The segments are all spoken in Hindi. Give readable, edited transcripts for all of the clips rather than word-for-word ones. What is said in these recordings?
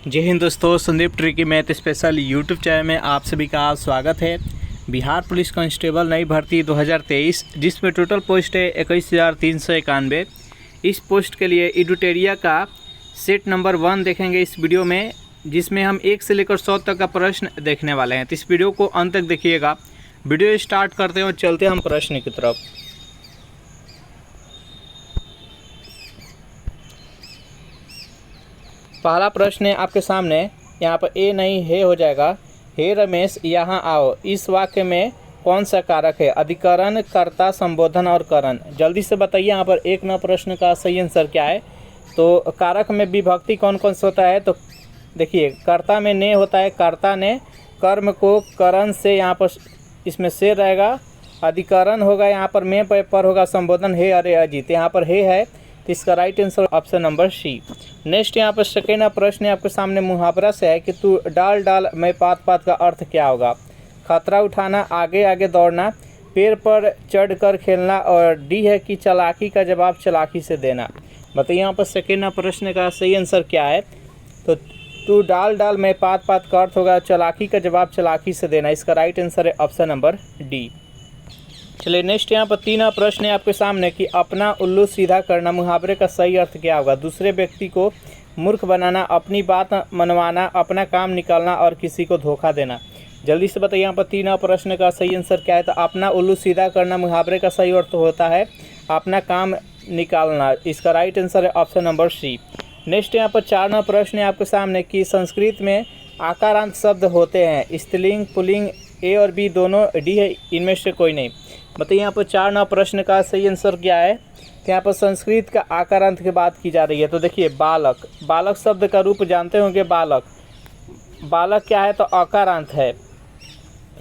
जय हिंद दोस्तों, Sandeep tricky math special YouTube channel में आप सभी का स्वागत है। बिहार पुलिस कांस्टेबल नई भर्ती 2023 जिसमें टोटल पोस्ट है 21,391। इस पोस्ट के लिए एडुटेरिया का सेट नंबर 1 देखेंगे इस वीडियो में, जिसमें हम 1 से लेकर 100 तक का प्रश्न देखने वाले हैं। तो इस वीडियो को अंत तक देखिएगा। वीडियो स्टार्ट करते हैं और चलते हैं हम प्रश्न की तरफ। पहला प्रश्न है आपके सामने, यहाँ पर ए नहीं है हो जाएगा। हे रमेश यहाँ आओ, इस वाक्य में कौन सा कारक है? अधिकरण, कर्ता, संबोधन और करण। जल्दी से बताइए यहाँ पर 1 नंबर प्रश्न का सही आंसर क्या है। तो कारक में विभक्ति कौन कौन सा होता है? तो देखिए, कर्ता में ने होता है, कर्ता ने कर्म को करण से, यहाँ पर इसमें से रहेगा। अधिकरण होगा यहाँ पर में पर होगा संबोधन हे अरे अजीत, यहाँ पर हे है, तो इसका right answer option number C. Next यहाँ पर सेकेंड प्रश्न आपके सामने मुहावरा से है कि तू डाल डाल मैं पात पात का अर्थ क्या होगा? खतरा उठाना, आगे आगे दौड़ना, पेड़ पर चढ़कर खेलना, और डी है कि चालाकी का जवाब चालाकी से देना। बताइए यहाँ पर सेकेंड प्रश्न का सही आंसर क्या है। तो तू डाल डाल मैं पात पात का अर्थ होगा चालाकी का जवाब चालाकी से देना। इसका राइट आंसर है ऑप्शन नंबर डी। चलिए नेक्स्ट यहाँ पर 3 प्रश्न है आपके सामने कि अपना उल्लू सीधा करना, मुहावरे का सही अर्थ क्या होगा? दूसरे व्यक्ति को मूर्ख बनाना, अपनी बात मनवाना, अपना काम निकालना और किसी को धोखा देना। जल्दी से बताइए यहाँ पर 3 प्रश्न का सही आंसर क्या है। तो अपना उल्लू सीधा करना मुहावरे का सही अर्थ होता है अपना काम निकालना। इसका राइट आंसर है ऑप्शन नंबर सी। नेक्स्ट यहाँ पर 4 प्रश्न है आपके सामने कि संस्कृत में आकारांत शब्द होते हैं, स्त्रीलिंग पुल्लिंग, ए और बी दोनों, डी है इनमें से कोई नहीं। बताइए यहाँ पर 4 प्रश्न का सही आंसर क्या है। तो यहाँ पर संस्कृत का आकारांत की बात की जा रही है। तो देखिए, बालक, बालक शब्द का रूप जानते होंगे। बालक, बालक क्या है? तो आकारांत है।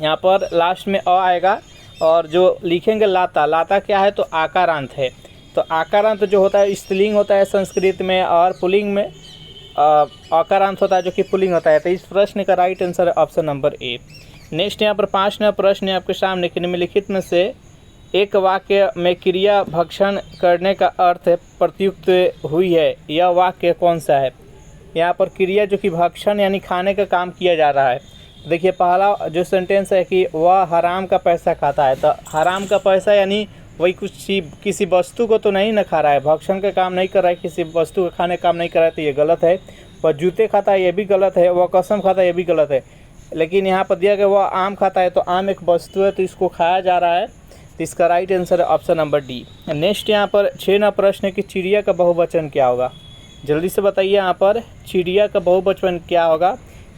यहाँ पर लास्ट में अ आएगा, और जो लिखेंगे लाता, लाता क्या है? तो आकारांत है। तो आकारांत जो होता है स्त्रीलिंग होता है संस्कृत में, और पुल्लिंग में आकारांत होता है जो कि पुल्लिंग होता है। तो इस प्रश्न का राइट आंसर है ऑप्शन नंबर ए। नेक्स्ट यहाँ पर 5 प्रश्न है आपके सामने कि निम्नलिखित में से एक वाक्य में क्रिया भक्षण करने का अर्थ प्रत्युक्त हुई है, यह वाक्य कौन सा है? यहाँ पर क्रिया जो कि भक्षण यानी खाने का काम किया जा रहा है। देखिए, पहला जो सेंटेंस है कि वह हराम का पैसा खाता है। तो हराम का पैसा यानी वही किसी वस्तु को तो नहीं न खा रहा है, भक्षण का काम नहीं कर रहा है, किसी वस्तु का खाने का काम नहीं कर रहा है, तो ये गलत है। वह जूते खाता है, ये भी गलत है। वह कसम खाता है, ये भी गलत है। लेकिन यहाँ पर दिया गया वह आम खाता है, तो आम एक वस्तु है, तो इसको खाया जा रहा है। तो इसका राइट आंसर है ऑप्शन नंबर डी। नेक्स्ट यहाँ पर 6 प्रश्न है कि चिड़िया का बहुवचन क्या होगा? जल्दी से बताइए यहाँ पर चिड़िया का बहुवचन क्या होगा?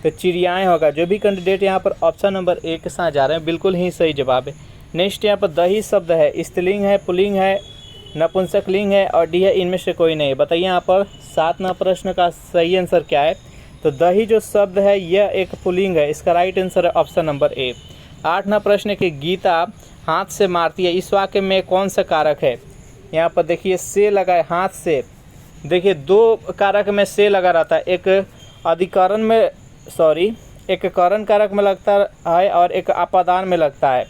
तो चिड़ियाएँ होगा। जो भी कैंडिडेट यहाँ पर ऑप्शन नंबर ए के साथ जा रहे हैं बिल्कुल ही सही जवाब है। नेक्स्ट यहाँ पर दही शब्द है, स्त्रीलिंग है, पुल्लिंग है, नपुंसकलिंग है, और डी है इनमें से कोई नहीं। बताइए यहाँ पर 7 प्रश्न का सही आंसर क्या है। तो दही जो शब्द है यह एक पुल्लिंग है। इसका राइट आंसर है ऑप्शन नंबर ए। 8 प्रश्न की गीता हाथ से मारती है, इस वाक्य में कौन सा कारक है? यहाँ पर देखिए से लगा है, हाथ से। देखिए 2 कारक में से लगा रहता है, एक अधिकरण में एक करण कारक में लगता है और एक अपादान में लगता है।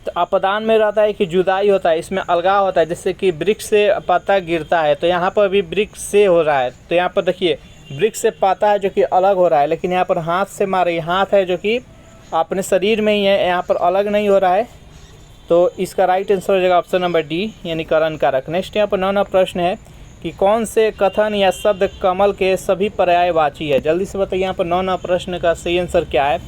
तो अपादान में रहता है कि जुदाई होता है, इसमें अलगाव होता है, जैसे कि वृक्ष से पत्ता गिरता है, तो यहाँ पर भी वृक्ष से हो रहा है। तो यहाँ पर देखिए वृक्ष से पत्ता है जो कि अलग हो रहा है, लेकिन यहाँ पर हाथ से मार रही है, हाथ है जो कि अपने शरीर में ही है, यहाँ पर अलग नहीं हो रहा है। तो इसका राइट आंसर हो जाएगा ऑप्शन नंबर डी यानी करण कारक। नेक्स्ट यहाँ पर 9 प्रश्न है कि कौन से कथन या शब्द कमल के सभी पर्यायवाची है? जल्दी से बताइए यहाँ पर 9 प्रश्न का सही आंसर क्या है।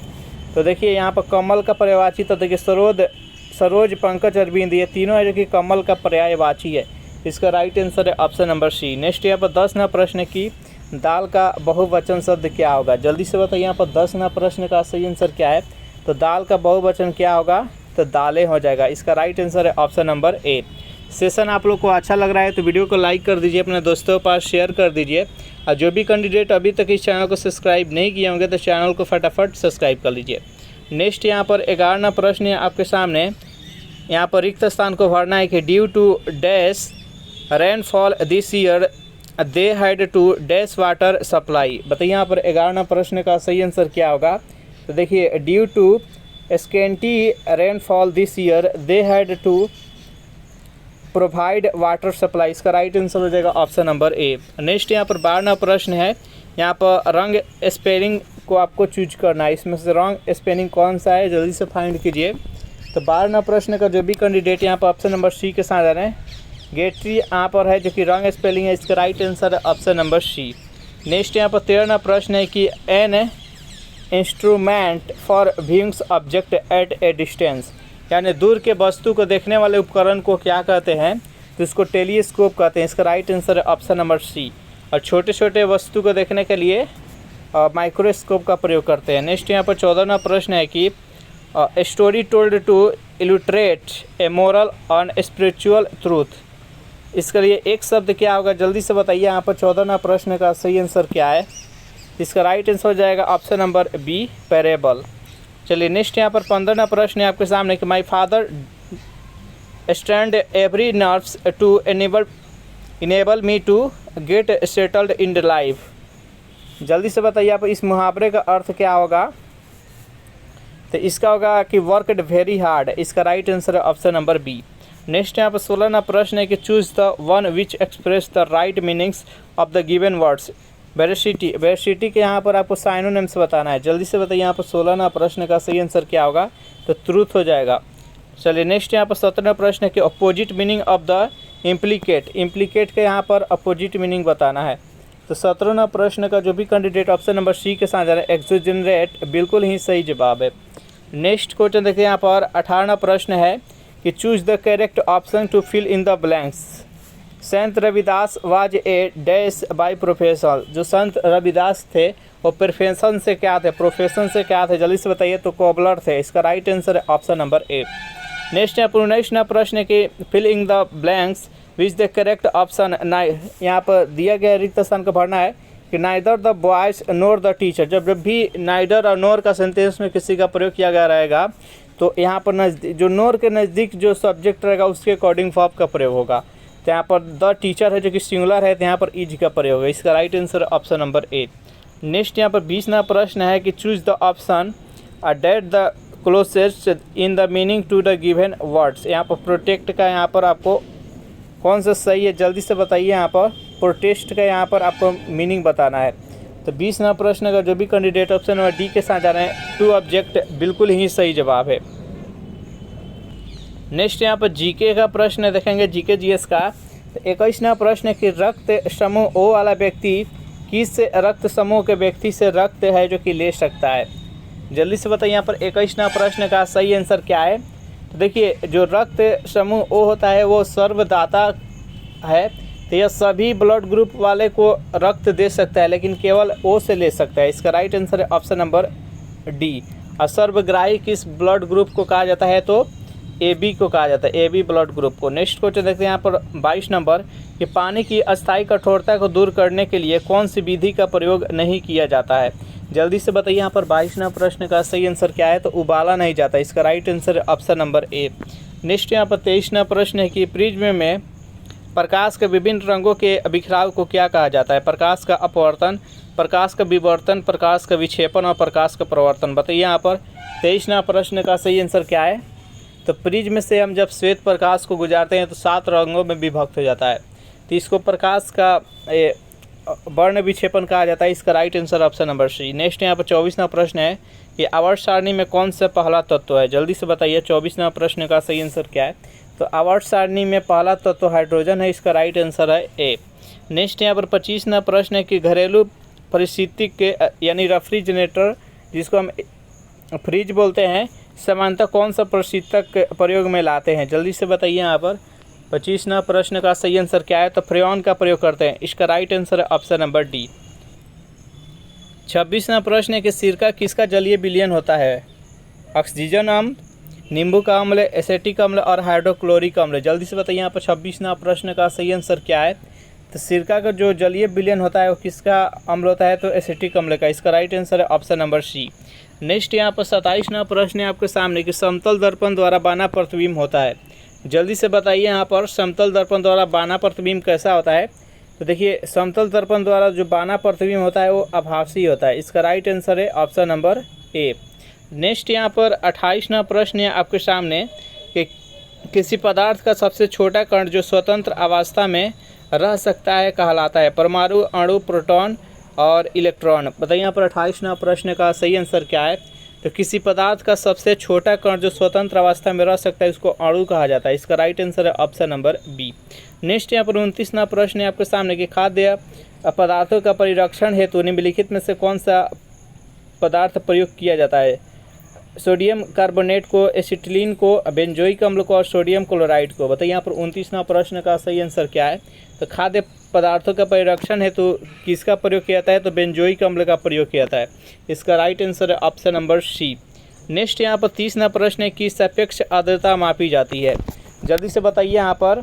तो देखिए यहाँ पर कमल का पर्यायवाची, तो देखिए सरोज, पंकज, अरविंद, ये तीनों है जो कि कमल का पर्यायवाची है। इसका राइट आंसर है ऑप्शन नंबर सी। नेक्स्ट यहाँ पर 10 प्रश्न की दाल का बहुवचन शब्द क्या होगा? जल्दी से बताइए यहाँ पर 10 प्रश्न का सही आंसर क्या है। तो दाल का बहुवचन क्या होगा? तो दालें हो जाएगा। इसका राइट आंसर है ऑप्शन नंबर ए। सेशन आप लोग को अच्छा लग रहा है तो वीडियो को लाइक कर दीजिए, अपने दोस्तों के पास शेयर कर दीजिए, और जो भी कैंडिडेट अभी तक इस चैनल को सब्सक्राइब नहीं किए होंगे तो चैनल को फटाफट सब्सक्राइब कर लीजिए। नेक्स्ट यहाँ पर 11 प्रश्न है आपके सामने। यहाँ पर रिक्त स्थान को भरना है कि due to dash rainfall this year they had to dash water supply. बताइए यहाँ पर 11 प्रश्न का सही आंसर क्या होगा। तो देखिए due to scanty rainfall this year they had to provide water supply. इसका राइट आंसर हो जाएगा ऑप्शन नंबर ए। नेक्स्ट यहाँ पर 12 प्रश्न है यहाँ पर रंग स्पेलिंग को आपको चूज करना है। इसमें से रंग स्पेलिंग कौन सा है जल्दी से फाइंड कीजिए। तो 12वां प्रश्न का जो भी कैंडिडेट यहाँ पर ऑप्शन नंबर सी के साथ आ रहे हैं, गेटरी यहाँ पर है जो कि रंग स्पेलिंग है। इसका राइट आंसर है ऑप्शन नंबर सी। नेक्स्ट यहाँ पर 13वां प्रश्न है कि an instrument for viewing object at A distance, यानी दूर के वस्तु को देखने वाले उपकरण को क्या कहते हैं, तो इसको टेलीस्कोप कहते हैं। इसका राइट आंसर है ऑप्शन नंबर सी। और छोटे छोटे वस्तु को देखने के लिए माइक्रोस्कोप का प्रयोग करते हैं। नेक्स्ट यहाँ पर 14वां प्रश्न है कि story told to illustrate a moral on spiritual truth, इसके लिए एक शब्द क्या होगा जल्दी से बताइए। यहाँ पर 14वां प्रश्न का सही आंसर क्या है, इसका राइट आंसर हो जाएगा ऑप्शन नंबर बी, पैरेबल। चलिए नेक्स्ट यहाँ पर 15वां प्रश्न है आपके सामने कि my father stand every nerves to enable me to get settled in the life, जल्दी से बताइए आप इस मुहावरे का अर्थ क्या होगा। तो इसका होगा कि वर्कड वेरी हार्ड, इसका राइट आंसर है ऑप्शन नंबर बी। नेक्स्ट यहाँ पर 16वां प्रश्न है कि choose the one which express the right meanings of the given words. Veracity के यहाँ पर आपको साइनोनिम्स बताना है, जल्दी से बताइए यहाँ पर 16वां प्रश्न का सही आंसर क्या होगा, तो ट्रूथ हो जाएगा। चलिए नेक्स्ट यहाँ पर 17वां प्रश्न है कि opposite meaning of the implicate के यहाँ पर अपोजिट मीनिंग बताना है। तो 17वां प्रश्न का जो भी कैंडिडेट ऑप्शन नंबर सी के साथ जा रहा है एक्सोजनरेट, बिल्कुल ही सही जवाब है। नेक्स्ट क्वेश्चन देखिए यहाँ पर 18वां प्रश्न है कि choose the correct option to fill in the blanks. Sant Ravidas was a dash by profession, जो संत रविदास थे वो प्रोफेशन से क्या थे, जल्दी से बताइए। तो कोबलर थे, इसका राइट आंसर है ऑप्शन नंबर ए। नेक्स्ट यहाँ पर 19वां प्रश्न है कि fill in the blanks which the correct option. यहाँ पर दिया गया रिक्त स्थान को भरना है कि neither the boys NOR the teacher. जब भी नाइदर और नोर का सेंटेंस में किसी का प्रयोग किया गया रहेगा तो यहाँ पर जो नोर के नज़दीक जो सब्जेक्ट रहेगा उसके अकॉर्डिंग वर्ब का प्रयोग होगा। तो यहाँ पर द टीचर है जो कि सिंगुलर है, तो यहाँ पर इज का प्रयोग है, इसका right answer option number A. Next यहाँ पर 20वां प्रश्न है कि choose the option that the closest in the meaning to the given words. यहाँ पर प्रोटेक्ट का यहाँ पर आपको कौन सा सही है जल्दी से बताइए। यहाँ पर प्रोटेस्ट का यहाँ पर आपको मीनिंग बताना है। तो 20वां प्रश्न का जो भी कैंडिडेट ऑप्शन नंबर डी के साथ जा रहे हैं टू ऑब्जेक्ट, बिल्कुल ही सही जवाब है। नेक्स्ट यहाँ पर जीके का प्रश्न देखेंगे, जीके जीएस का। तो 21वां प्रश्न है कि रक्त समूह ओ वाला व्यक्ति किस रक्त समूह के व्यक्ति से रक्त है जो कि ले सकता है, जल्दी से बताइए। यहाँ पर 21वां प्रश्न का सही आंसर क्या है। तो देखिए जो रक्त समूह ओ होता है वो सर्वदाता है, तो यह सभी ब्लड ग्रुप वाले को रक्त दे सकता है लेकिन केवल ओ से ले सकता है, इसका राइट आंसर है ऑप्शन नंबर डी। और सर्वग्राही किस ब्लड ग्रुप को कहा जाता है, तो ए बी को कहा जाता है, ए बी ब्लड ग्रुप को। नेक्स्ट क्वेश्चन देखते हैं यहाँ पर 22 नंबर कि पानी की अस्थायी कठोरता को दूर करने के लिए कौन सी विधि का प्रयोग नहीं किया जाता है, जल्दी से बताइए। यहाँ पर 22वां प्रश्न का सही आंसर क्या है, तो उबाला नहीं जाता, इसका राइट आंसर है ऑप्शन नंबर ए। नेक्स्ट यहाँ पर 23वां प्रश्न है कि प्रिज्म में प्रकाश के विभिन्न रंगों के बिखराव को क्या कहा जाता है, प्रकाश का अपवर्तन, प्रकाश का विवर्तन, प्रकाश का विक्षेपण और प्रकाश का प्रवर्तन। बताइए यहाँ पर 23वां प्रश्न का सही आंसर क्या है। तो प्रिज्म से हम जब श्वेत प्रकाश को गुजारते हैं तो 7 रंगों में विभक्त हो जाता है, तो इसको प्रकाश का वर्ण विक्षेपण कहा जाता है, इसका right answer option number C. Next यहाँ पर 24वां प्रश्न है कि आवर्त सारणी में कौन सा पहला तत्व है, जल्दी से बताइए। 24वां प्रश्न का सही आंसर क्या है, तो आवर्त सारणी में पहला तत्व हाइड्रोजन है, इसका राइट आंसर है ए। नेक्स्ट यहाँ पर 25वां प्रश्न है कि घरेलू परिस्थिति के यानी रेफ्रिजरेटर जिसको हम फ्रिज बोलते हैं समानतः कौन सा परिस्थितक प्रयोग में लाते हैं, जल्दी से बताइए। यहाँ पर 25वां प्रश्न का सही आंसर क्या है, तो फ्रेऑन का प्रयोग करते हैं, इसका राइट आंसर है ऑप्शन नंबर डी। 26वां प्रश्न है कि सिरका किसका जलीय विलयन होता है, ऑक्सीजन अम्ल, नींबू का अम्ल, एसिटिक अम्ल और हाइड्रोक्लोरिक अम्ल, जल्दी से बताइए। यहाँ पर 26वां प्रश्न का सही आंसर क्या है, तो सिरका का जो जलीय विलयन होता है वो किसका अम्ल होता है, तो एसिटिक अम्ल का, इसका राइट आंसर है ऑप्शन नंबर सी। नेक्स्ट यहाँ पर 27वां प्रश्न है आपके सामने कि समतल दर्पण द्वारा बाना प्रतिबिंब होता है, जल्दी से बताइए। यहाँ पर समतल दर्पण द्वारा बाना प्रतिबिंब कैसा होता है, तो देखिए समतल दर्पण द्वारा जो बाना प्रतिबिंब होता है वो आभासी होता है, इसका राइट आंसर है ऑप्शन नंबर ए। नेक्स्ट यहाँ पर 28वां प्रश्न है आपके सामने कि किसी पदार्थ का सबसे छोटा कण जो स्वतंत्र अवस्था में रह सकता है कहलाता है, परमाणु, अणु, प्रोटॉन, और इलेक्ट्रॉन। बताइए यहाँ पर 28वां प्रश्न का सही आंसर क्या है? तो किसी पदार्थ का सबसे छोटा कण जो स्वतंत्र अवस्था में रह सकता है उसको अणु कहा जाता है। इसका राइट आंसर है ऑप्शन नंबर बी। नेक्स्ट यहाँ पर 29वां प्रश्न है आपके सामने कि खाद्य पदार्थों का परिरक्षण हेतु निम्नलिखित में से कौन सा पदार्थ प्रयोग किया जाता है? सोडियम कार्बोनेट को, एसिटिलीन को, बेंजोइक अम्ल को और सोडियम क्लोराइड को। बताइए यहाँ पर 29वां प्रश्न का सही आंसर क्या है? तो खाद्य पदार्थों का परिरक्षण हेतु किसका प्रयोग किया जाता है? तो बेंजोइक अम्ल का प्रयोग किया जाता है। इसका राइट आंसर है ऑप्शन नंबर सी। नेक्स्ट यहाँ पर 30वां प्रश्न है कि सापेक्ष आर्द्रता मापी जाती है। जल्दी से बताइए यहाँ पर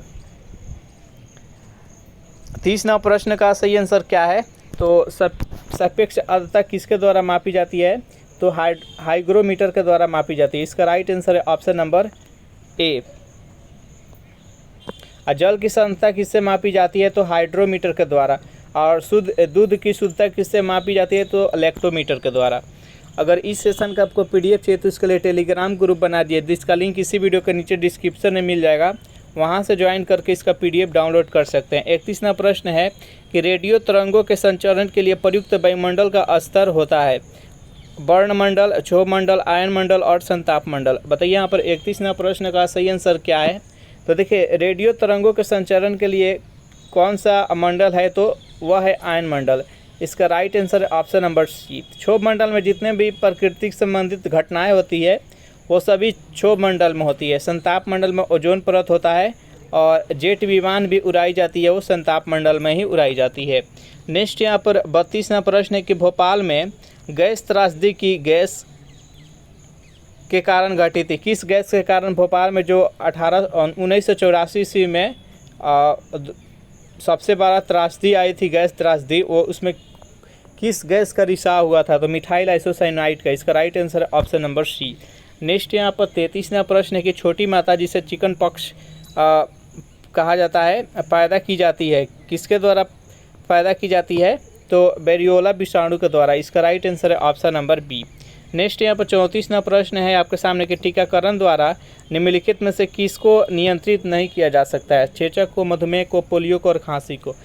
30वां प्रश्न का सही आंसर क्या है? तो सापेक्ष आर्द्रता किसके द्वारा मापी जाती है? तो हाइग्रोमीटर के द्वारा मापी जाती है। इसका राइट आंसर है ऑप्शन नंबर ए। जल की सांद्रता किससे मापी जाती है? तो हाइड्रोमीटर के द्वारा। और शुद्ध दूध की शुद्धता किससे मापी जाती है? तो लैक्टोमीटर के द्वारा। अगर इस सेशन का आपको पीडीएफ चाहिए तो इसके लिए टेलीग्राम ग्रुप बना दिए, जिसका लिंक इसी वीडियो के नीचे डिस्क्रिप्शन में मिल जाएगा, वहां से ज्वाइन करके इसका पीडीएफ डाउनलोड कर सकते हैं। 31वां प्रश्न है कि रेडियो तरंगों के संचरण के लिए प्रयुक्त वायुमंडल का स्तर होता है वर्णमंडल, क्षोभमंडल, आयन मंडल और संताप मंडल। बताइए यहाँ पर 31वां प्रश्न का सही आंसर क्या है? तो देखिए रेडियो तरंगों के संचरण के लिए कौन सा मंडल है? तो वह है आयन मंडल। इसका राइट आंसर है ऑप्शन नंबर सी। क्षोभ मंडल में जितने भी प्रकृतिक संबंधित घटनाएं होती है वो सभी क्षोभ मंडल में होती है। संताप मंडल में ओजोन परत होता है और जेट विमान भी उड़ाई जाती है, वो संताप मंडल में ही उड़ाई जाती है। नेक्स्ट यहाँ पर 32वां प्रश्न है कि भोपाल में गैस त्रासदी की गैस के कारण घटी थी। किस गैस के कारण भोपाल में जो 1984 ईस्वी में सबसे बड़ा त्रासदी आई थी, गैस त्रासदी, वो उसमें किस गैस का रिसाव हुआ था? तो मिथाइल आइसोसाइनाइड का। इसका राइट आंसर है ऑप्शन नंबर सी। नेक्स्ट यहाँ पर 33वां प्रश्न है कि छोटी माता जिसे चिकन पॉक्स कहा जाता है पैदा की जाती है, किसके द्वारा पैदा की जाती है? तो वेरियोला विषाणु के द्वारा। इसका राइट आंसर है ऑप्शन नंबर बी। नेक्स्ट यहाँ पर 34वां प्रश्न है आपके सामने कि टीकाकरण द्वारा निम्नलिखित में से किसको नियंत्रित नहीं किया जा सकता है? चेचक को, मधुमेह को, पोलियो को और खांसी को,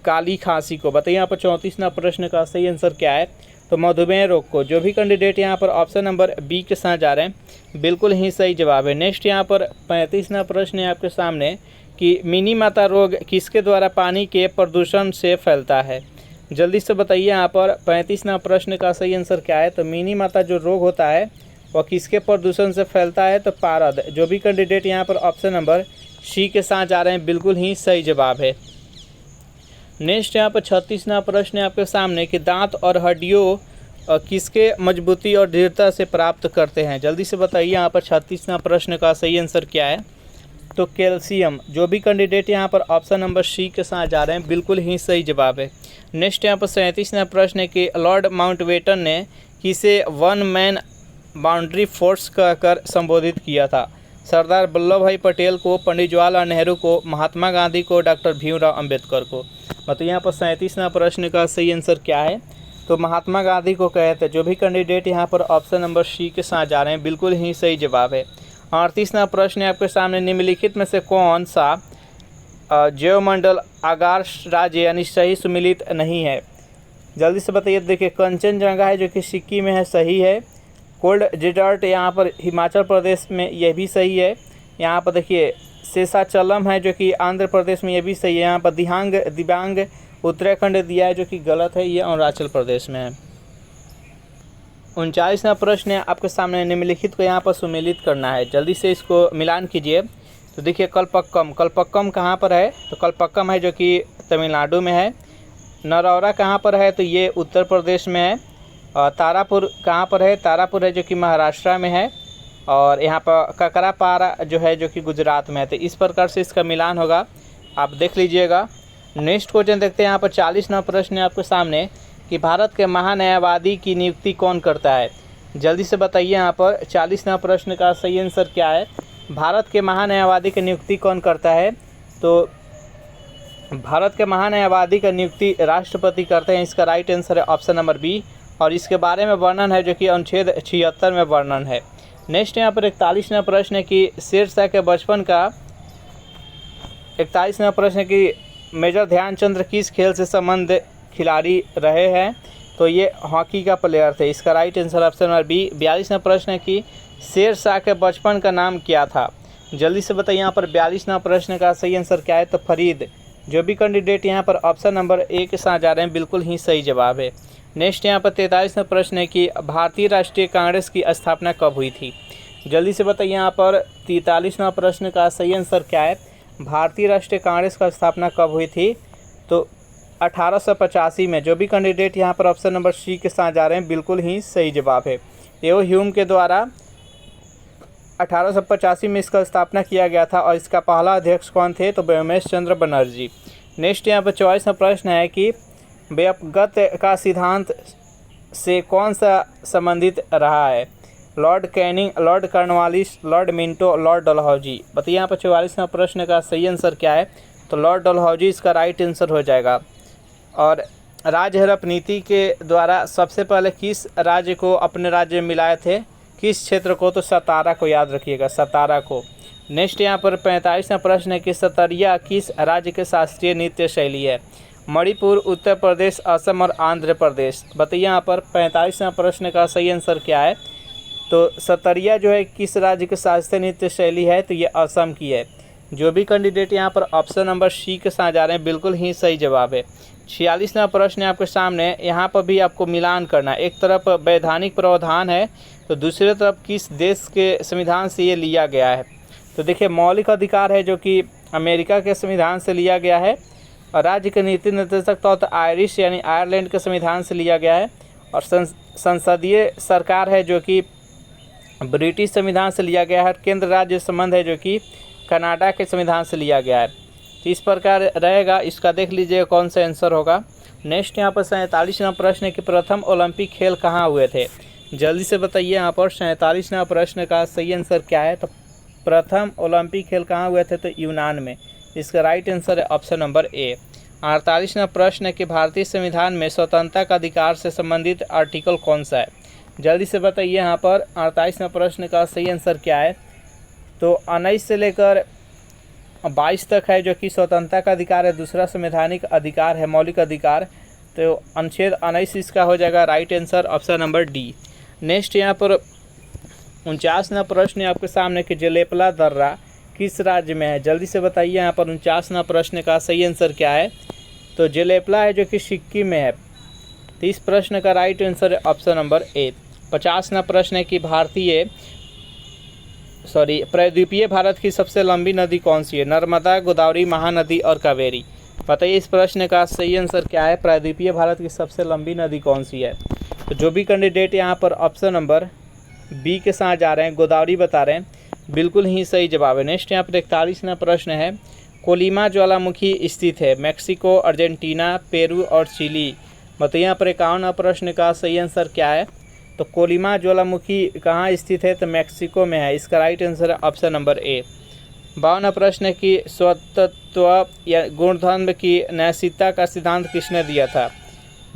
काली खांसी को। बताइए यहाँ पर 34वां प्रश्न का सही आंसर क्या है? तो मधुमेह रोग को। जो भी कैंडिडेट यहाँ पर ऑप्शन नंबर बी के साथ जा रहे हैं बिल्कुल ही सही जवाब है। नेक्स्ट यहाँ पर 35वां प्रश्न है आपके सामने कि मिनी माता रोग किसके द्वारा पानी के प्रदूषण से फैलता है? जल्दी से बताइए यहाँ पर 35वां प्रश्न का सही आंसर क्या है? तो मिनी माता जो रोग होता है वह किसके प्रदूषण से फैलता है? तो पारद। जो भी कैंडिडेट यहाँ पर ऑप्शन नंबर सी के साथ जा रहे हैं बिल्कुल ही सही जवाब है। नेक्स्ट यहाँ पर 36वां प्रश्न है आपके सामने कि दांत और हड्डियों किसके मजबूती और दृढ़ता से प्राप्त करते हैं? जल्दी से बताइए यहाँ पर 36वां प्रश्न का सही आंसर क्या है? तो कैल्शियम। जो भी कैंडिडेट यहाँ पर ऑप्शन नंबर सी के साथ जा रहे हैं बिल्कुल ही सही जवाब है। नेक्स्ट यहाँ पर 37वां प्रश्न है कि लॉर्ड माउंटबेटन ने किसे वन मैन बाउंड्री फोर्स कहकर संबोधित किया था? सरदार वल्लभ भाई पटेल को, पंडित जवाहरलाल नेहरू को, महात्मा गांधी को, डॉक्टर भीमराव अंबेडकर को। मतलब यहाँ पर 37वां प्रश्न का सही आंसर क्या है? तो महात्मा गांधी को कहते हैं। जो भी कैंडिडेट यहाँ पर ऑप्शन नंबर सी के साथ जा रहे हैं बिल्कुल ही सही जवाब है। 38वां प्रश्न है आपके सामने निम्नलिखित में से कौन सा जैवमंडल आगार राज्य यानी सही सुमिलित नहीं है? जल्दी से बताइए। देखिए कंचनजंगा है जो कि सिक्किम में है, सही है। कोल्ड डेजर्ट यहाँ पर हिमाचल प्रदेश में, यह भी सही है। यहाँ पर देखिए शेषाचलम है जो कि आंध्र प्रदेश में, यह भी सही है। यहाँ पर दिबांग उत्तराखंड दिया है जो कि गलत है, ये अरुणाचल प्रदेश में है। 39वां प्रश्न है आपके सामने निम्नलिखित को यहाँ पर सुमेलित करना है। जल्दी से इसको मिलान कीजिए। तो देखिए कल्पक्कम कहाँ पर है? तो कल्पक्कम है जो कि तमिलनाडु में है। नरौरा कहाँ पर है? तो ये उत्तर प्रदेश में है। तारापुर कहाँ पर है? तारापुर है जो कि महाराष्ट्र में है। और यहाँ पर ककरापारा जो है जो कि गुजरात में है। तो इस प्रकार से इसका मिलान होगा, आप देख लीजिएगा। नेक्स्ट क्वेश्चन देखते हैं। यहाँ पर 40वां प्रश्न है आपके सामने कि भारत के महान्यायवादी की नियुक्ति कौन करता है? जल्दी से बताइए यहाँ पर 40वां प्रश्न का सही आंसर क्या है? भारत के महान्यायवादी की नियुक्ति कौन करता है? तो भारत के महान्यायवादी की नियुक्ति राष्ट्रपति करते हैं। इसका राइट आंसर है ऑप्शन नंबर बी। और इसके बारे में वर्णन है जो कि अनुच्छेद 76 में वर्णन है। नेक्स्ट यहाँ पर 41वां प्रश्न है कि शेरशाह के बचपन का 41वां प्रश्न है कि मेजर ध्यानचंद किस खेल से संबंध खिलाड़ी रहे हैं, तो ये हॉकी का प्लेयर थे। इसका right answer option number B. 42वां प्रश्न है कि शेर शाह के बचपन का नाम क्या था। जल्दी से बताइए यहाँ पर 42वां प्रश्न का सही आंसर क्या है, तो फरीद। जो भी कैंडिडेट यहाँ पर ऑप्शन नंबर ए के साथ जा रहे हैं बिल्कुल ही सही जवाब है। नेक्स्ट यहाँ पर 43वां प्रश्न है कि भारतीय राष्ट्रीय कांग्रेस की स्थापना कब हुई थी। जल्दी से बताइए यहाँ पर 43वां प्रश्न का सही आंसर क्या है। भारतीय राष्ट्रीय कांग्रेस का स्थापना कब हुई थी, तो 1885 में। जो भी कैंडिडेट यहाँ पर ऑप्शन नंबर सी के साथ जा रहे हैं बिल्कुल ही सही जवाब है। एओ ह्यूम के द्वारा 1885 में इसका स्थापना किया गया था और इसका पहला अध्यक्ष कौन थे, तो व्योमेश चंद्र बनर्जी। नेक्स्ट यहाँ पर 44वां प्रश्न है कि व्यापकता का सिद्धांत से कौन सा संबंधित रहा है। Lord Canning, Lord Cornwallis, Lord Minto, Lord Dalhousie. बताइए यहाँ पर 44वां प्रश्न का सही आंसर क्या है, तो लॉर्ड डलहौजी इसका राइट आंसर हो जाएगा। और राज्य हड़प नीति के द्वारा सबसे पहले किस राज्य को अपने राज्य में मिलाए थे, किस क्षेत्र को, तो सतारा को याद रखिएगा, सतारा को। नेक्स्ट यहाँ पर 45वां प्रश्न है कि सतरिया किस राज्य के शास्त्रीय नृत्य शैली है। मणिपुर, उत्तर प्रदेश, असम और आंध्र प्रदेश। बताइए यहाँ पर 45वां प्रश्न का सही आंसर क्या है, तो सतरिया जो है किस राज्य की शास्त्रीय नृत्य शैली है, तो ये असम की है। जो भी कैंडिडेट यहाँ पर ऑप्शन नंबर सी के साथ जा रहे हैं बिल्कुल ही सही जवाब है। 46वां प्रश्न है आपके सामने, यहाँ पर भी आपको मिलान करना है। एक तरफ वैधानिक प्रावधान है तो दूसरी तरफ किस देश के संविधान से ये लिया गया है। तो देखिए मौलिक अधिकार है जो कि अमेरिका के संविधान से लिया गया है, और राज्य के नीति निर्देशक तौर तो आयरिश यानी आयरलैंड के संविधान से लिया गया है, और संसदीय सरकार है जो कि ब्रिटिश संविधान से लिया गया है, और केंद्र राज्य संबंध है जो कि कनाडा के संविधान से लिया गया है। तो इस प्रकार रहेगा, इसका देख लीजिए कौन सा आंसर होगा। नेक्स्ट यहाँ पर 47वां प्रश्न है कि प्रथम ओलंपिक खेल कहाँ हुए थे। जल्दी से बताइए यहाँ पर 47वां प्रश्न का सही आंसर क्या है, तो प्रथम ओलंपिक खेल कहाँ हुए थे, तो यूनान में। इसका राइट आंसर है ऑप्शन नंबर ए। 48वां प्रश्न है कि भारतीय संविधान में स्वतंत्रता का अधिकार से संबंधित आर्टिकल कौन सा है। जल्दी से बताइए यहाँ पर 48वां प्रश्न का सही आंसर क्या है, तो 19 से लेकर 22 तक है जो कि स्वतंत्रता का अधिकार है। दूसरा संवैधानिक अधिकार है, मौलिक अधिकार, तो अनुच्छेद 19 इसका हो जाएगा right answer option number D. Next यहाँ पर 49वां प्रश्न है आपके सामने कि जलेपला दर्रा किस राज्य में है। जल्दी से बताइए यहाँ पर 49वां प्रश्न का सही आंसर क्या है, तो जलेपला है जो कि सिक्किम में है। तो इस प्रश्न का राइट आंसर है ऑप्शन नंबर ए। 50वां प्रश्न है कि प्रायद्वीपीय भारत की सबसे लंबी नदी कौन सी है। नर्मदा, गोदावरी, महानदी और कावेरी। बताइए इस प्रश्न का सही आंसर क्या है, प्रायद्वीपीय भारत की सबसे लंबी नदी कौन सी है। तो जो भी कैंडिडेट यहाँ पर ऑप्शन नंबर बी के साथ जा रहे हैं, गोदावरी बता रहे हैं, बिल्कुल ही सही जवाब है। नेक्स्ट यहाँ पर 41वां प्रश्न है, कोलिमा ज्वालामुखी स्थित है मैक्सिको, अर्जेंटीना, पेरू और चिली। बताइए यहाँ पर 51वां प्रश्न का सही आंसर क्या है, तो कोलिमा ज्वालामुखी कहाँ स्थित है, तो मैक्सिको में है। इसका राइट आंसर है ऑप्शन नंबर ए। 52वां प्रश्न है कि स्वतंत्र या गुणधर्म की नैतिकता का सिद्धांत किसने दिया था।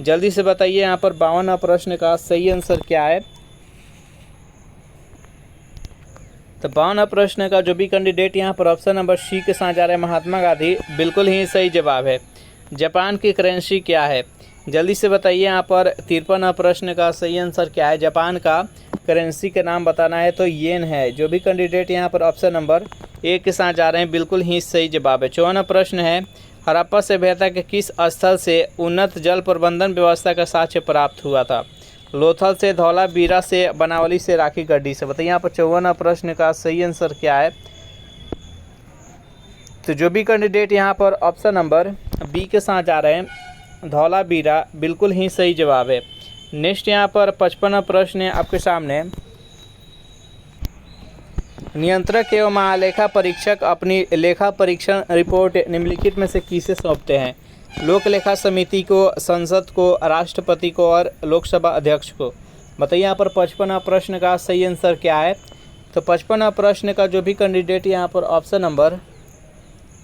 जल्दी से बताइए यहाँ पर 52वां प्रश्न का सही आंसर क्या है। तो 52वां प्रश्न का जो भी कैंडिडेट यहाँ पर ऑप्शन नंबर सी के साथ जा रहे हैं, महात्मा गांधी, बिल्कुल ही सही जवाब है। जापान की करेंसी क्या है। जल्दी से बताइए यहाँ पर 53वां प्रश्न का सही आंसर क्या है। जापान का करेंसी का नाम बताना है तो येन है। जो भी कैंडिडेट यहाँ पर ऑप्शन नंबर ए के साथ जा रहे हैं, बिल्कुल ही सही जवाब है। 54वां प्रश्न है, हड़प्पा सभ्यता के किस स्थल से उन्नत जल प्रबंधन व्यवस्था का साक्ष्य प्राप्त हुआ था। लोथल से, धौलावीरा से, बनावली से, राखी गड्ढी से। बताइए यहाँ पर 54वां प्रश्न का सही आंसर क्या है। तो जो भी कैंडिडेट यहाँ पर ऑप्शन नंबर बी के साथ जा रहे हैं, धौलावीरा, बिल्कुल ही सही जवाब है। नेक्स्ट यहाँ पर 55वां प्रश्न है आपके सामने, नियंत्रक एवं महालेखा परीक्षक अपनी लेखा परीक्षण रिपोर्ट निम्नलिखित में से किसे सौंपते हैं। लोक लेखा समिति को, संसद को, राष्ट्रपति को और लोकसभा अध्यक्ष को। बताइए यहाँ पर 55वां प्रश्न का सही आंसर क्या है। तो 55वां प्रश्न का जो भी कैंडिडेट यहाँ पर ऑप्शन नंबर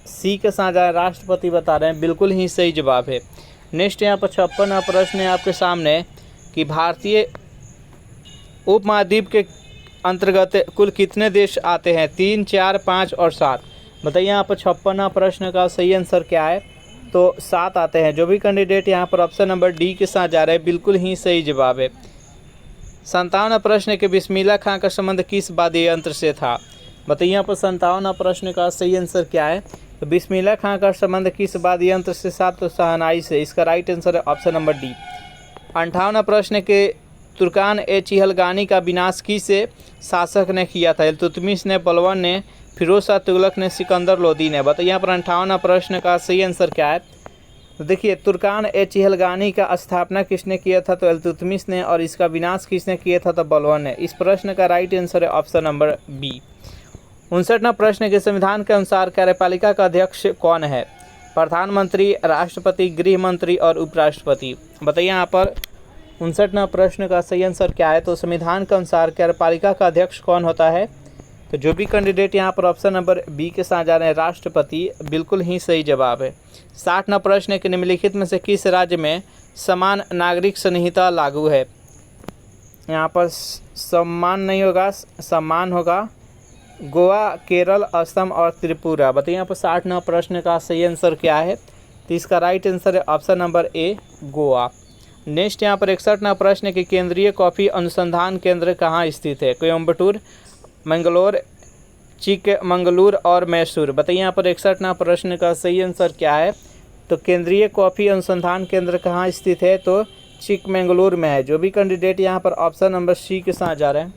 सी के साथ जाए, राष्ट्रपति बता रहे हैं, बिल्कुल ही सही जवाब है। नेक्स्ट यहाँ पर 56वां प्रश्न है आपके सामने कि भारतीय उपमहाद्वीप के अंतर्गत कुल कितने देश आते हैं। 3, 4, 5 और 7। बताइए यहाँ पर 56वां प्रश्न का सही आंसर क्या है। तो 7 आते हैं। जो भी कैंडिडेट यहाँ पर ऑप्शन नंबर डी के साथ जा रहे हैं बिल्कुल ही सही जवाब है। 57वां प्रश्न के बिस्मिल्लाह खां का संबंध किस वाद्य यंत्र से था? बताइए यहाँ पर 57वां प्रश्न का सही आंसर क्या है? तो बिस्मिल्लाह खां का संबंध किस वाद्य यंत्र से था? तो शहनाई से। इसका राइट आंसर है ऑप्शन नंबर डी। 58वां प्रश्न के तुर्कान ए चिहलगानी का विनाश किस शासक ने किया था? इल्तुतमिश ने, बलबन ने, फिरोज शाह तुगलक ने, सिकंदर लोदी ने। बताइए यहाँ पर 58वां प्रश्न का सही आंसर क्या है? तो देखिए, तुर्कान ए चिहलगानी का स्थापना किसने किया था? तो इल्तुतमिश ने। और इसका विनाश किसने किया था? तो बलबन ने। इस प्रश्न का राइट आंसर है ऑप्शन नंबर बी। 59वां प्रश्न के संविधान के अनुसार कार्यपालिका का अध्यक्ष कौन है? प्रधानमंत्री, राष्ट्रपति, गृह मंत्री और उपराष्ट्रपति। बताइए यहाँ पर 59वां प्रश्न का सही आंसर क्या है? तो संविधान के अनुसार कार्यपालिका का अध्यक्ष कौन होता है? तो जो भी कैंडिडेट यहाँ पर ऑप्शन नंबर बी के साथ जा रहे हैं, राष्ट्रपति, बिल्कुल ही सही जवाब है। 60वां प्रश्न के निम्नलिखित में से किस राज्य में समान नागरिक संहिता लागू है? यहाँ पर सम्मान नहीं होगा, सम्मान होगा। गोवा, केरल, असम और त्रिपुरा। बताइए यहाँ पर 60वां प्रश्न का सही आंसर क्या है? तो इसका राइट आंसर है ऑप्शन नंबर ए, गोवा। नेक्स्ट यहाँ पर 61वां प्रश्न के केंद्रीय कॉफ़ी अनुसंधान केंद्र कहाँ स्थित है? कोयम्बटूर, मंगलोर, चिकमंगलूर और मैसूर। बताइए यहाँ पर 61वां प्रश्न का सही आंसर क्या है? तो केंद्रीय कॉफ़ी अनुसंधान केंद्र कहाँ स्थित है? तो चिकमंगलूर में है। जो भी कैंडिडेट यहाँ पर ऑप्शन नंबर सी के साथ जा रहे हैं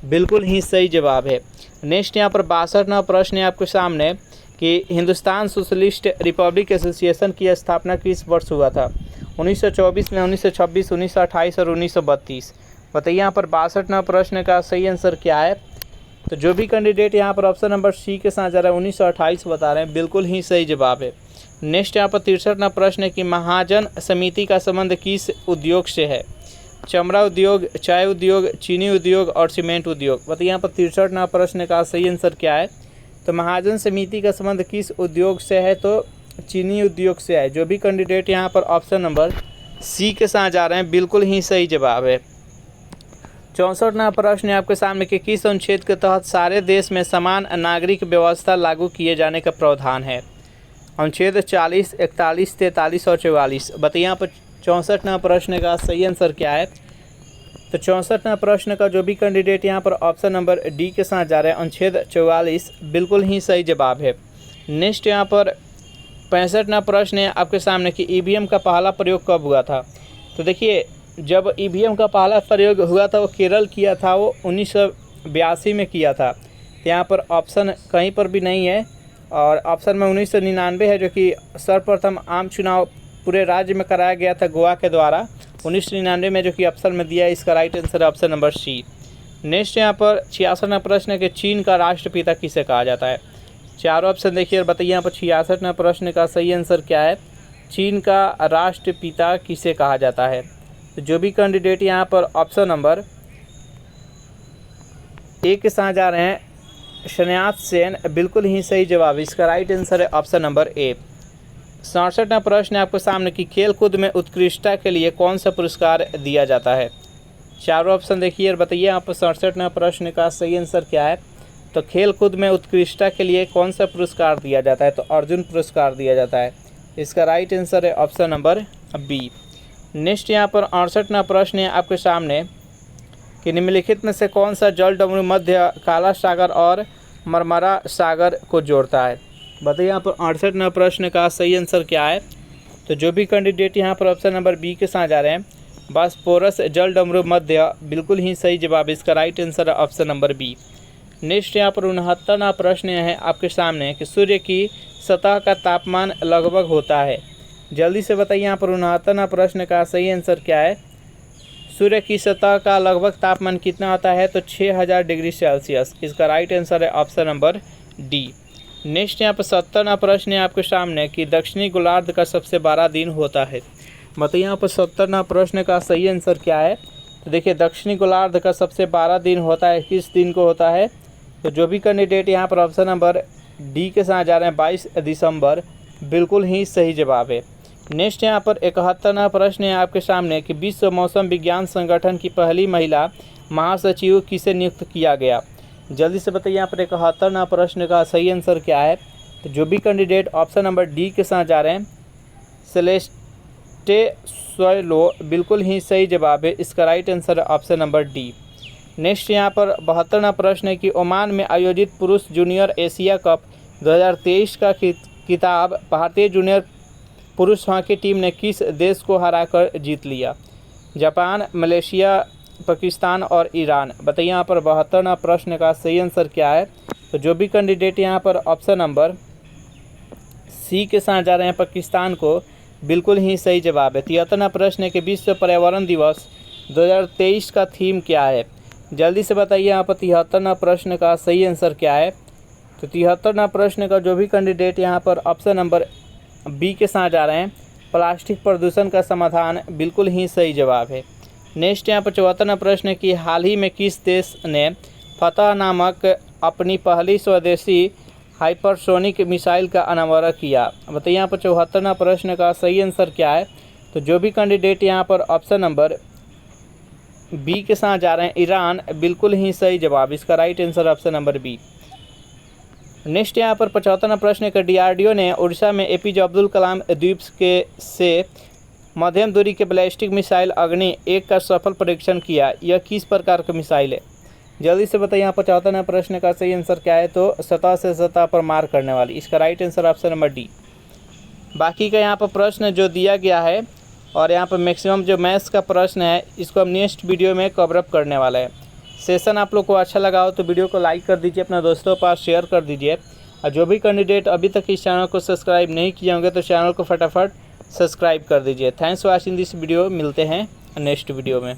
बिल्कुल ही सही जवाब है। नेक्स्ट यहाँ पर 62वां प्रश्न है आपके सामने कि हिंदुस्तान सोशलिस्ट रिपब्लिक एसोसिएशन की स्थापना किस वर्ष हुआ था? 1924 में, 1926, 1928 और 1932। बताइए यहाँ पर 62वां प्रश्न का सही आंसर क्या है? तो जो भी कैंडिडेट यहाँ पर ऑप्शन नंबर सी के साथ जा रहा है 1928 बता रहे हैं, बिल्कुल ही सही जवाब है। नेक्स्ट यहाँ पर 63वां प्रश्न है कि महाजन समिति का संबंध किस उद्योग से है? चमड़ा उद्योग, चाय उद्योग, चीनी उद्योग और सीमेंट उद्योग। बताइए यहाँ पर 63वां प्रश्न का सही आंसर क्या है? तो महाजन समिति का संबंध किस उद्योग से है? तो चीनी उद्योग से है। जो भी कैंडिडेट यहाँ पर ऑप्शन नंबर सी के साथ जा रहे हैं बिल्कुल ही सही जवाब है। 64वां प्रश्न है आपके सामने कि किस अनुच्छेद के तहत सारे देश में समान नागरिक व्यवस्था लागू किए जाने का प्रावधान है? अनुच्छेद 40, 41, 43 और 44। बताइए यहाँ पर 64वां प्रश्न का सही आंसर क्या है? तो 64वां प्रश्न का जो भी कैंडिडेट यहाँ पर ऑप्शन नंबर डी के साथ जा रहे हैं अनुच्छेद 44, बिल्कुल ही सही जवाब है। नेक्स्ट यहाँ पर 65वां प्रश्न है आपके सामने कि ईवीएम का पहला प्रयोग कब हुआ था? तो देखिए, जब ईवीएम का पहला प्रयोग हुआ था वो केरल किया था, वो 1982 में किया था। तो यहाँ पर ऑप्शन कहीं पर भी नहीं है और ऑप्शन में 1999 है, जो कि सर्वप्रथम आम चुनाव पूरे राज्य में कराया गया था गोवा के द्वारा 1999 में, जो कि ऑप्शन में दिया है। इसका राइट आंसर है ऑप्शन नंबर सी। नेक्स्ट यहाँ पर 66वां प्रश्न है कि चीन का राष्ट्रपिता किसे कहा जाता है? चारों ऑप्शन देखिए और बताइए यहाँ पर 66वां प्रश्न का सही आंसर क्या है? चीन का राष्ट्रपिता किसे कहा जाता है? तो जो भी कैंडिडेट यहाँ पर ऑप्शन नंबर ए के साथ जा रहे हैं, शन्यात सेन, बिल्कुल ही सही जवाब। इसका राइट आंसर है ऑप्शन नंबर ए। 67वां प्रश्न है आपके सामने कि खेल कूद में उत्कृष्टता के लिए कौन सा पुरस्कार दिया जाता है? चारों ऑप्शन देखिए और बताइए यहाँ पर 67वां प्रश्न का सही आंसर क्या है? तो खेल कूद में उत्कृष्टता के लिए कौन सा पुरस्कार दिया जाता है? तो अर्जुन पुरस्कार दिया जाता है। इसका राइट आंसर है ऑप्शन नंबर बी। नेक्स्ट यहाँ पर 68वां प्रश्न है आपके सामने कि निम्नलिखित में से कौन सा जल डमरू मध्य काला सागर और मरमरा सागर को जोड़ता है? बताइए यहाँ पर 68वां प्रश्न का सही आंसर क्या है? तो जो भी कैंडिडेट यहाँ पर ऑप्शन नंबर बी के साथ जा रहे हैं, बॉस्फोरस जल डमरू मध्य, बिल्कुल ही सही जवाब। इसका राइट आंसर है ऑप्शन नंबर बी। नेक्स्ट यहाँ पर 69वां प्रश्न है आपके सामने कि सूर्य की सतह का तापमान लगभग होता है। जल्दी से बताइए यहाँ पर 69वां प्रश्न का सही आंसर क्या है? सूर्य की सतह का लगभग तापमान कितना होता है? तो 6000 डिग्री सेल्सियस। इसका राइट आंसर है ऑप्शन नंबर डी। नेक्स्ट यहाँ पर 70वां प्रश्न है आपके सामने कि दक्षिणी गोलार्ध का सबसे बड़ा दिन होता है। बताइए यहाँ पर 70वां प्रश्न का सही आंसर क्या है? तो देखिए, दक्षिणी गोलार्ध का सबसे बड़ा दिन होता है, किस दिन को होता है? तो जो भी कैंडिडेट यहाँ पर ऑप्शन नंबर डी के साथ जा रहे हैं 22 दिसंबर, बिल्कुल ही सही जवाब है। नेक्स्ट यहाँ पर 71वां प्रश्न है आपके सामने कि विश्व मौसम विज्ञान संगठन की पहली महिला महासचिव किसे नियुक्त किया गया? जल्दी से बताइए यहाँ पर 71वां प्रश्न का सही आंसर क्या है? तो जो भी कैंडिडेट ऑप्शन नंबर डी के साथ जा रहे हैं, सेलेस्टे सोलो बिल्कुल ही सही जवाब है। इसका right answer option number D. Next यहाँ पर 72वां प्रश्न है कि ओमान में आयोजित पुरुष जूनियर एशिया कप 2023 का खिताब भारतीय जूनियर पुरुष हॉकी टीम ने किस देश को हराकर जीत लिया? जापान, मलेशिया, पाकिस्तान और ईरान। बताइए यहाँ पर 72वां प्रश्न का सही आंसर क्या है? तो जो भी कैंडिडेट यहाँ पर ऑप्शन नंबर सी के साथ जा रहे हैं पाकिस्तान को, बिल्कुल ही सही जवाब है। 73वां प्रश्न है कि विश्व पर्यावरण दिवस 2023 का थीम क्या है? जल्दी से बताइए यहाँ पर 73वां प्रश्न का सही आंसर क्या है? तो 73वां प्रश्न का जो भी कैंडिडेट यहाँ पर ऑप्शन नंबर बी के साथ जा रहे हैं, प्लास्टिक प्रदूषण का समाधान, बिल्कुल ही सही जवाब है। नेक्स्ट यहाँ पर 74वां प्रश्न है कि हाल ही में किस देश ने फतह नामक अपनी पहली स्वदेशी हाइपरसोनिक मिसाइल का अनावरण किया? बताइए यहाँ पर 74वां प्रश्न का सही आंसर क्या है? तो जो भी कैंडिडेट यहाँ पर ऑप्शन नंबर बी के साथ जा रहे हैं, ईरान, बिल्कुल ही सही जवाब। इसका right answer option number B. Next यहाँ पर 75वां प्रश्न है कि डीआरडीओ ने उड़ीसा में एपीजे अब्दुल कलाम द्वीप से मध्यम दूरी के बैलिस्टिक मिसाइल अग्नि 1 का सफल परीक्षण किया। यह किस प्रकार का मिसाइल है? जल्दी से बताइए यहाँ पर 74वां प्रश्न का सही आंसर क्या है? तो सतह से सतह पर मार करने वाली। इसका right answer option number D. बाकी का यहाँ पर प्रश्न जो दिया गया है और यहाँ पर मैक्सिमम जो मैथ्स का प्रश्न है, इसको हम नेक्स्ट वीडियो में कवरअप करने वाला है। सेशन आप लोग को अच्छा लगा हो तो वीडियो को लाइक कर दीजिए, अपने दोस्तों के पास शेयर कर दीजिए। और जो भी कैंडिडेट अभी तक इस चैनल को सब्सक्राइब नहीं किए होंगे तो चैनल को फटाफट सब्सक्राइब कर दीजिए। Thanks for watching this video. मिलते हैं नेक्स्ट वीडियो में।